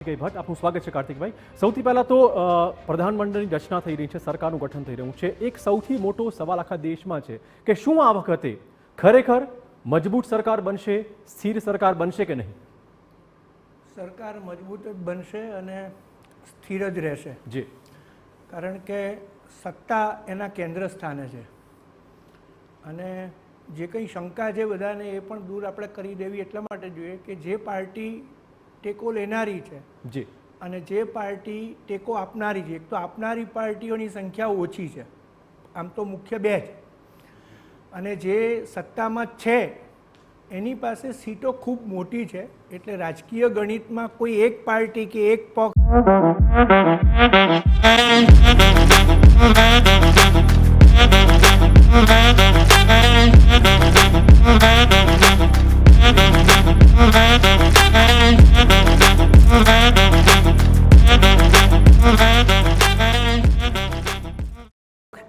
ભટ્ટ આપનું સ્વાગત છે કાર્તિકભાઈ। સૌથી પહેલા તો પ્રધાનમંડળની રચના થઈ રહી છે, સરકારનું ગઠન થઈ રહ્યું છે। એક સૌથી મોટો સવાલ આખા દેશમાં છે કે શું આ વખતે ખરેખર મજબૂત સરકાર બનશે, સ્થિર સરકાર બનશે કે નહીં? સરકાર મજબૂત જ બનશે અને સ્થિર જ રહેશે જી, કારણ કે સત્તા એના કેન્દ્ર સ્થાને છે અને જે કંઈ શંકા છે બધાને એ પણ દૂર આપણે કરી દેવી એટલા માટે જોઈએ કે જે પાર્ટી ટેકો લેનારી છે જી, અને જે પાર્ટી ટેકો આપનારી છે, એક તો આપનારી પાર્ટીઓની સંખ્યા ઓછી છે, આમ તો મુખ્ય બે છે, અને જે સત્તામાં છે એની પાસે સીટો ખૂબ મોટી છે, એટલે રાજકીય ગણિતમાં કોઈ એક પાર્ટી કે એક પક્ષ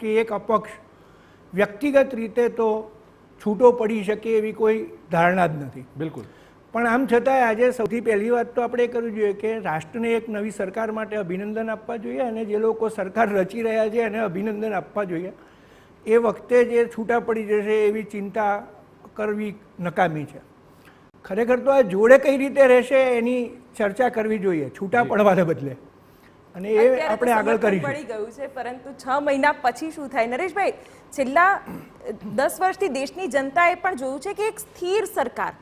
કે એક અપક્ષ વ્યક્તિગત રીતે તો છૂટો પડી શકે એવી કોઈ ધારણા જ નથી। બિલકુલ। પણ આમ છતાંય આજે સૌથી પહેલી વાત તો આપણે એ કરવી જોઈએ કે રાષ્ટ્રને એક નવી સરકાર માટે અભિનંદન આપવા જોઈએ અને જે લોકો સરકાર રચી રહ્યા છે એને અભિનંદન આપવા જોઈએ। એ વખતે જે છૂટા પડી જશે એવી ચિંતા કરવી નકામી છે। ખરેખર તો આ જોડે કઈ રીતે રહેશે એની ચર્ચા કરવી જોઈએ છૂટા પડવાને બદલે, અને એ આપણે આગળ કરીશું। પડી ગયું છે, પરંતુ 6 મહિના પછી શું થાય? નરેશભાઈ, છેલ્લા 10 વર્ષથી દેશની જનતાએ પણ જોયું છે કે એક સ્થિર સરકાર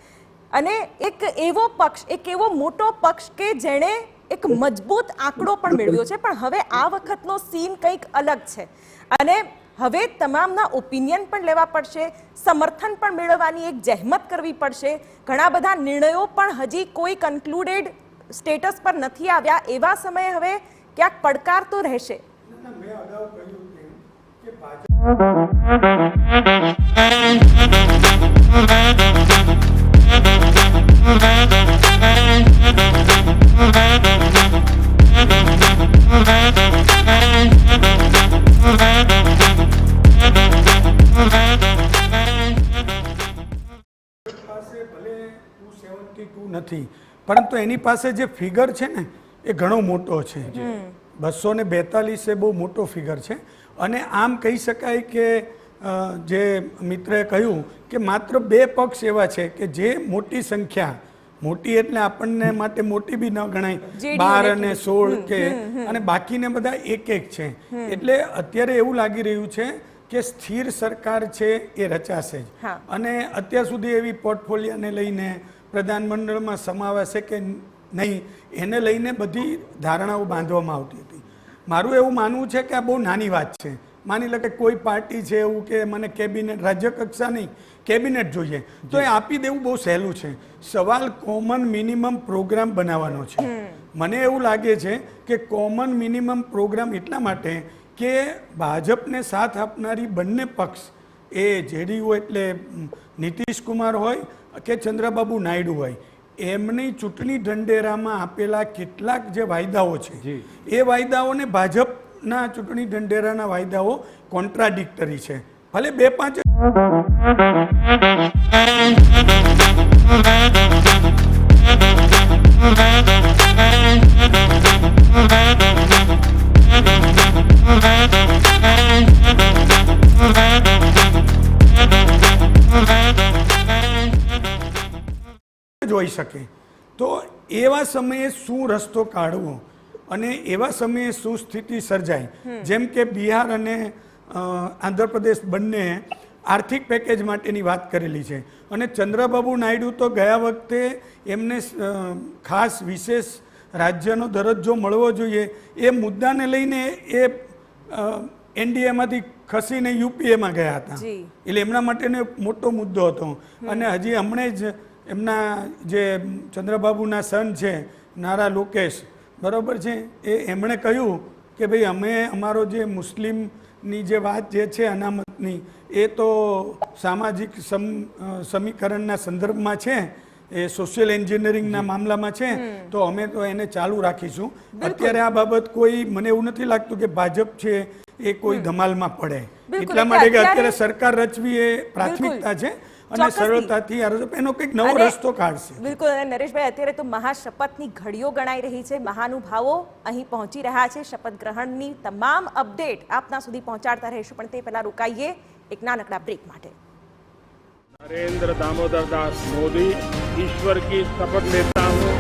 અને એક એવો પક્ષ, એક એવો મોટો પક્ષ કે જેણે એક મજબૂત આંકડો પણ મેળવ્યો છે, પણ હવે આ વખતનો સીન કંઈક અલગ છે અને હવે તમામના ઓપિનિયન પણ લેવા પડશે, સમર્થન પણ મેળવવાની એક જહેમત કરવી પડશે, ઘણા બધા નિર્ણયો પણ હજી કોઈ કન્ક્લુડેડ સ્ટેટસ પર નથી આવ્યા, એવા સમયે હવે ક્યાંક પડકાર તો રહેશે। મેં અગાઉ કહ્યું કે પાસે ભલે 272 નથી, પરંતુ એની પાસે જે ફિગર છે ને એ ઘણો મોટો છે। 242 એ બહુ મોટો ફિગર છે અને આમ કહી શકાય કે જે મિત્રએ કહ્યું કે માત્ર 2 પક્ષ એવા છે કે જે મોટી સંખ્યા, મોટી એટલે આપણને માટે મોટી બી ન ગણાય, 12 અને 16 કે, અને બાકીને બધા એક એક છે, એટલે અત્યારે એવું લાગી રહ્યું છે કે સ્થિર સરકાર છે એ રચાશે જ। અને અત્યાર સુધી એવી પોર્ટફોલિયોને લઈને પ્રધાનમંડળમાં સમાવેશે કે નહીં એને લઈને બધી ધારણાઓ બાંધવામાં આવતી હતી। મારું એવું માનવું છે કે આ બહુ નાની વાત છે। માની લો કે કોઈ પાર્ટી છે એવું કે મને કેબિનેટ, રાજ્ય કક્ષા નહીં કેબિનેટ જોઈએ, તો એ આપી દેવું બહુ સહેલું છે। સવાલ કોમન મિનિમમ પ્રોગ્રામ બનાવવાનો છે। મને એવું લાગે છે કે કોમન મિનિમમ પ્રોગ્રામ એટલા માટે કે ભાજપને સાથ આપનારી બંને પક્ષ, એ જેડીયુ એટલે નીતિશ કુમાર હોય કે ચંદ્રબાબુ નાયડુ હોય, એમની ચૂંટણી ઢંઢેરામાં આપેલા કેટલાક જે વાયદાઓ છે એ વાયદાઓને ભાજપના ચૂંટણી ઢંઢેરાના વાયદાઓ કોન્ટ્રાડિક્ટરી છે। ભલે 2-5 જોઈ શકે, તો એવા સમયે શું રસ્તો કાઢવો અને એવા સમયે શું સ્થિતિ સર્જાય, જેમ કે બિહાર અને આંધ્રપ્રદેશ બંને આર્થિક પેકેજ માટેની વાત કરેલી છે અને ચંદ્રબાબુ નાયડુ તો ગયા વખતે એમને ખાસ વિશેષ રાજ્યનો દરજ્જો મળવો જોઈએ એ મુદ્દાને લઈને એ એનડીએમાંથી ખસીને યુપીએમાં ગયા હતા, એટલે એમના માટેનો મોટો મુદ્દો હતો। અને હજી હમણાં જ એમના જે ચંદ્રબાબુના સન છે નારા લોકેશ, બરાબર છે, એમણે કહ્યું કે ભાઈ અમે અમારો જે મુસ્લિમની જે વાત જે છે અનામતની, એ તો સામાજિક સમીકરણના સંદર્ભમાં છે, એ સોશિયલ એન્જિનિયરિંગના મામલામાં છે, તો અમે તો એને ચાલુ રાખીશું। અત્યારે આ બાબત કોઈ, મને એવું નથી લાગતું કે ભાજપ છે એ કોઈ ધમાલમાં પડે, એટલા માટે કે અત્યારે સરકાર રચવી એ પ્રાથમિકતા છે અને ચોક્કસથી. સરળતાથી એનો કંઈક નવો અને રસ્તો કાઢશે. બિલકુલ. અને નરેશભાઈ, અત્યારે તો મહાશપથની ઘડીઓ ગણાઈ રહી છે. મહાનુભાવો અહીં પહોંચી રહ્યા છે. શપથ ગ્રહણની તમામ અપડેટ આપના સુધી પહોંચાડતા રહીશું, પણ તે પહેલા રોકાઈએ એક નાનકડા બ્રેક માટે. नरेंद्र दामोदर दास मोदी ईश्वर की शपथ लेता हूँ